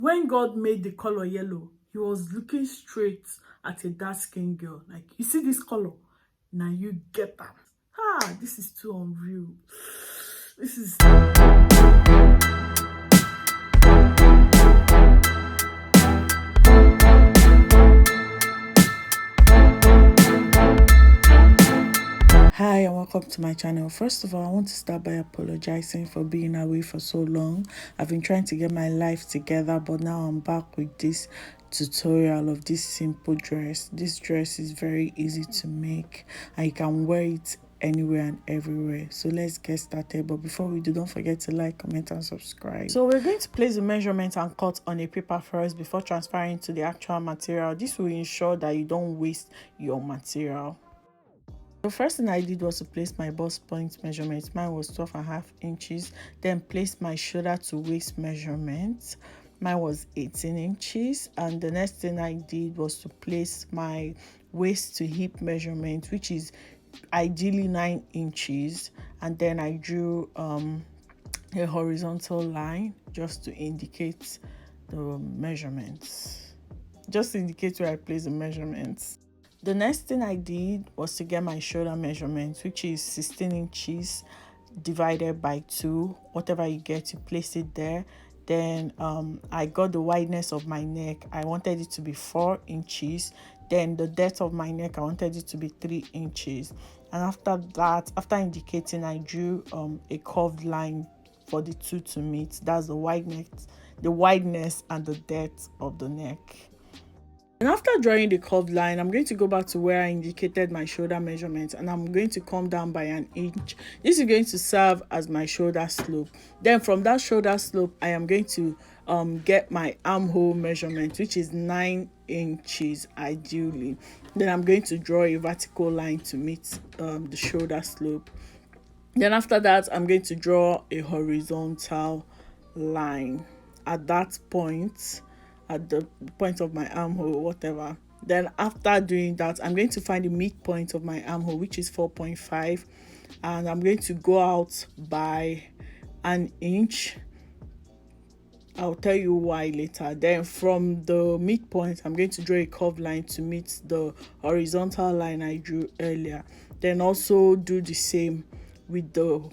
When God made the color yellow, he was looking straight at a dark-skinned girl. Like, you see this color? Now you get that. This is too unreal. This is... Hi and welcome to my channel. First of all, I want to start by apologizing for being away for so long. I've been trying to get my life together, but now I'm back with this tutorial of this simple dress. This dress is very easy to make and you can wear it anywhere and everywhere. So let's get started. But before we do, don't forget to like, comment and subscribe. So we're going to place the measurement and cut on a paper first before transferring to the actual material. This will ensure that you don't waste your material. The first thing I did was to place my bust point measurement. Mine was 12.5 inches. Then place my shoulder to waist measurement. Mine was 18 inches. And the next thing I did was to place my waist to hip measurement, which is ideally 9 inches. And then I drew a horizontal line just to indicate the measurements. Just to indicate where I place the measurements. The next thing I did was to get my shoulder measurement, which is 16 inches divided by 2. Whatever you get, you place it there. Then I got the wideness of my neck. I wanted it to be 4 inches. Then the depth of my neck, I wanted it to be 3 inches. And after that, after indicating, I drew a curved line for the two to meet. That's the wideness and the depth of the neck. And after drawing the curved line, I'm going to go back to where I indicated my shoulder measurement and I'm going to come down by 1 inch. This is going to serve as my shoulder slope. Then from that shoulder slope, I am going to get my armhole measurement, which is 9 inches ideally. Then I'm going to draw a vertical line to meet the shoulder slope. Then after that, I'm going to draw a horizontal line at that point, at the point of my armhole, whatever. Then after doing that, I'm going to find the midpoint of my armhole, which is 4.5, and I'm going to go out by 1 inch. I'll tell you why later. Then from the midpoint, I'm going to draw a curved line to meet the horizontal line I drew earlier. Then also do the same with the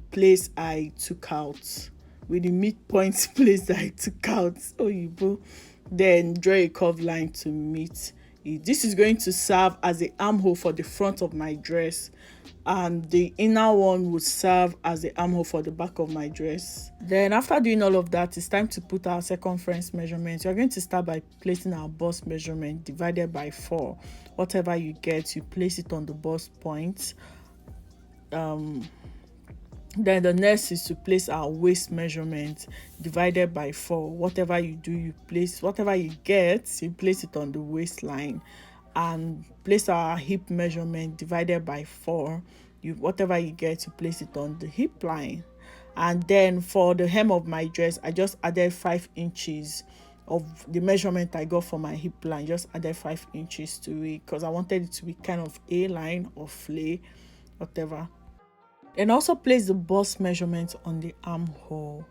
place I took out, with the midpoint place that I took out. Then draw a curved line to meet it. This is going to serve as the armhole for the front of my dress, and the inner one would serve as the armhole for the back of my dress. Then after doing all of that, it's time to put our circumference measurement. You're going to start by placing our bust measurement divided by 4. Whatever you get, you place it on the bust point. Then the next is to place our waist measurement divided by 4. Whatever you do, you place whatever you get, you place it on the waistline, and place our hip measurement divided by 4. Whatever you get, you place it on the hip line. And then for the hem of my dress, I just added 5 inches of the measurement I got for my hip line. Just added 5 inches to it because I wanted it to be kind of A-line or flay, whatever. And also place the bust measurement on the armhole.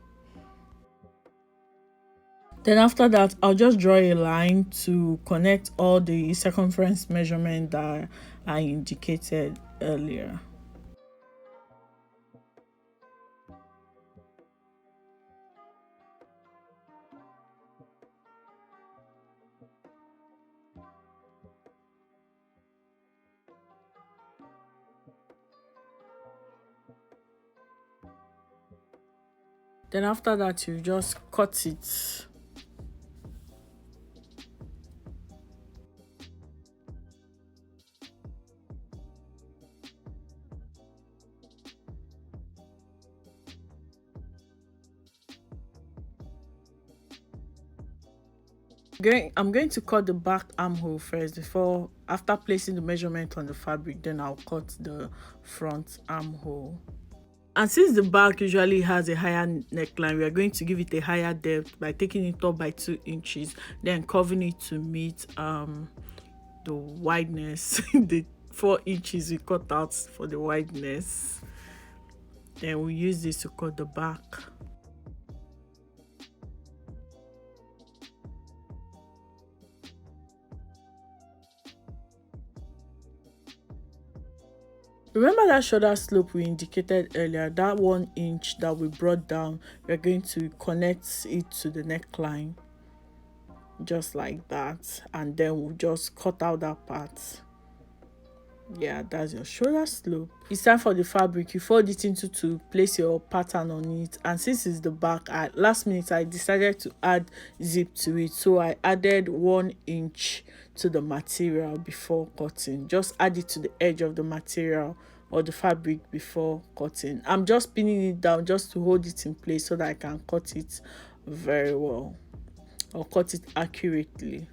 Then after that, I'll just draw a line to connect all the circumference measurement that I indicated earlier. Then after that, you just cut it. I'm going to cut the back armhole first after placing the measurement on the fabric. Then I'll cut the front armhole. And since the back usually has a higher neckline, we are going to give it a higher depth by taking it up by 2 inches, then curving it to meet the wideness, the 4 inches we cut out for the wideness. Then we use this to cut the back. Remember that shoulder slope we indicated earlier, that 1 inch that we brought down, we're going to connect it to the neckline just like that, and then we'll just cut out that part. Yeah, that's your shoulder slope. It's time for the fabric. You fold it into to place your pattern on it, and since it's the back, at last minute I decided to add zip to it, so I added 1 inch to the material before cutting. Just add it to the edge of the material or the fabric before cutting. I'm just pinning it down just to hold it in place so that I can cut it very well, or cut it accurately.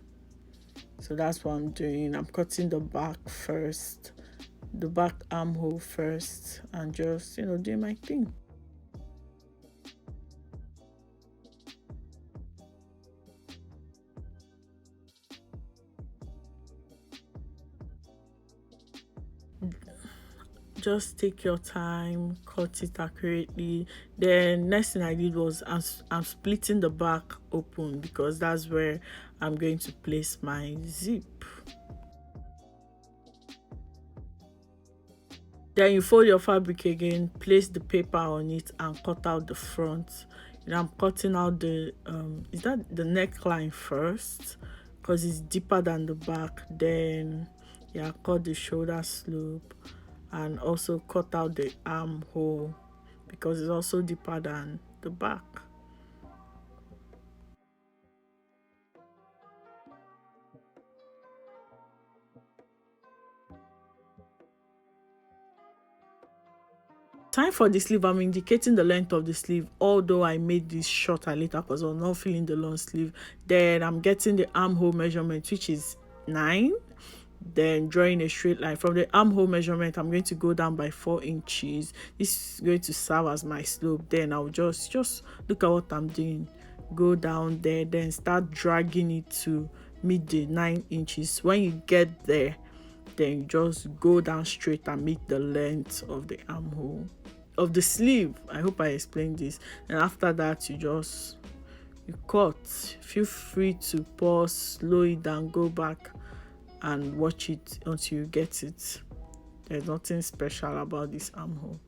So that's what I'm doing. I'm cutting the back first, the back armhole first, and just, doing my thing. Just take your time, cut it accurately. Then next thing I did was I'm splitting the back open, because that's where I'm going to place my zip. Then you fold your fabric again, place the paper on it, and cut out the front. I'm cutting out the is that the neckline first, because it's deeper than the back. Then cut the shoulder slope, and also cut out the armhole because it's also deeper than the back. Time for the sleeve. I'm indicating the length of the sleeve, although I made this shorter later because I was not feeling the long sleeve. Then I'm getting the armhole measurement, which is 9. Then drawing a straight line from the armhole measurement. I'm going to go down by 4 inches. This is going to serve as my slope. Then I'll just look at what I'm doing. Go down there, then start dragging it to meet the 9 inches. When you get there, then you just go down straight and meet the length of the armhole of the sleeve. I hope I explained this. And after that, you cut. Feel free to pause, slow it down, go back and watch it until you get it. There's nothing special about this armhole.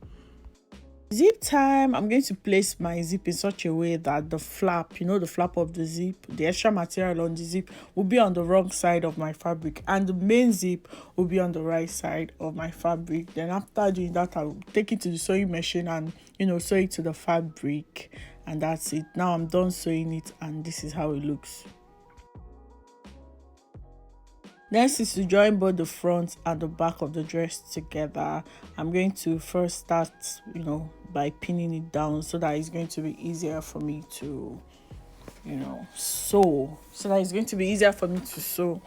Zip time. I'm going to place my zip in such a way that the flap, the flap of the zip, the extra material on the zip will be on the wrong side of my fabric, and the main zip will be on the right side of my fabric. Then after doing that, I'll take it to the sewing machine and sew it to the fabric, and that's it. Now I'm done sewing it, and this is how it looks. Next is to join both the front and the back of the dress together. I'm going to first start, by pinning it down so that it's going to be easier for me to, sew. So that it's going to be easier for me to sew.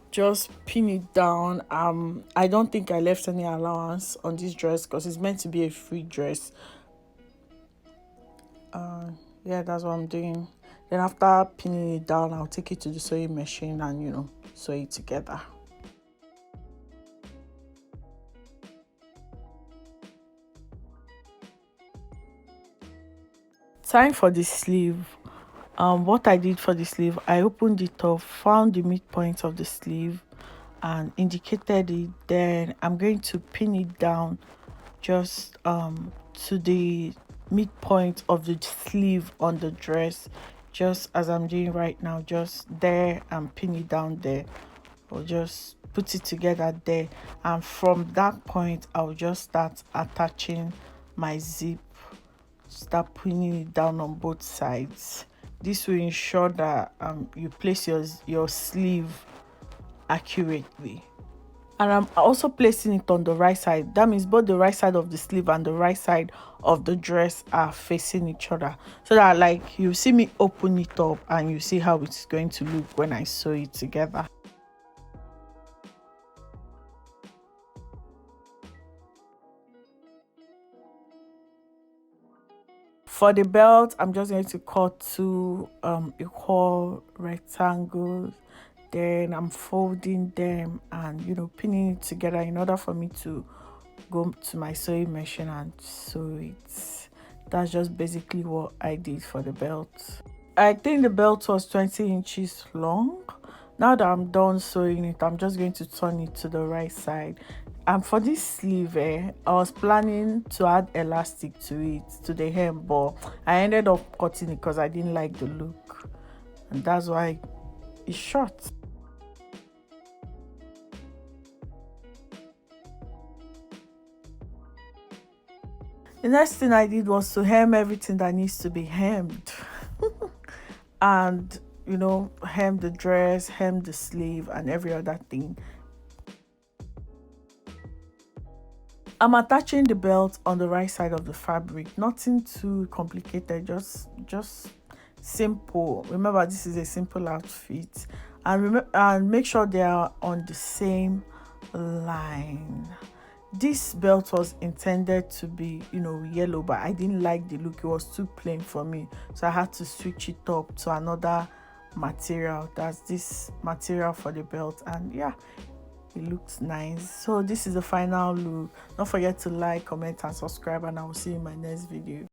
Just pin it down. I don't think I left any allowance on this dress because it's meant to be a free dress. That's what I'm doing. Then after pinning it down, I'll take it to the sewing machine and sew it together. Time for the sleeve. What I did for the sleeve, I opened it up, found the midpoint of the sleeve and indicated it. Then I'm going to pin it down just to the midpoint of the sleeve on the dress, just as I'm doing right now, just there, and pin it down there, or just put it together there. And from that point, I'll just start attaching my zip, start pinning it down on both sides. This will ensure that you place your sleeve accurately. And I'm also placing it on the right side. That means both the right side of the sleeve and the right side of the dress are facing each other, so that you see me open it up and you see how it's going to look when I sew it together. For the belt, I'm just going to cut 2 equal rectangles. Then I'm folding them and pinning it together in order for me to go to my sewing machine and sew it. That's just basically what I did for the belt. I think the belt was 20 inches long. Now that I'm done sewing it, I'm just going to turn it to the right side And for this sleeve, I was planning to add elastic to it, to the hem, but I ended up cutting it because I didn't like the look, and that's why it's short. The next thing I did was to hem everything that needs to be hemmed. And hem the dress, hem the sleeve, and every other thing. I'm attaching the belt on the right side of the fabric. Nothing too complicated, just simple. Remember, this is a simple outfit, and make sure they are on the same line. This belt was intended to be yellow, but I didn't like the look. It was too plain for me, so I had to switch it up to another material. That's this material for the belt, and yeah, it looks nice. So this is the final look. Don't forget to like, comment, and subscribe, and I will see you in my next video.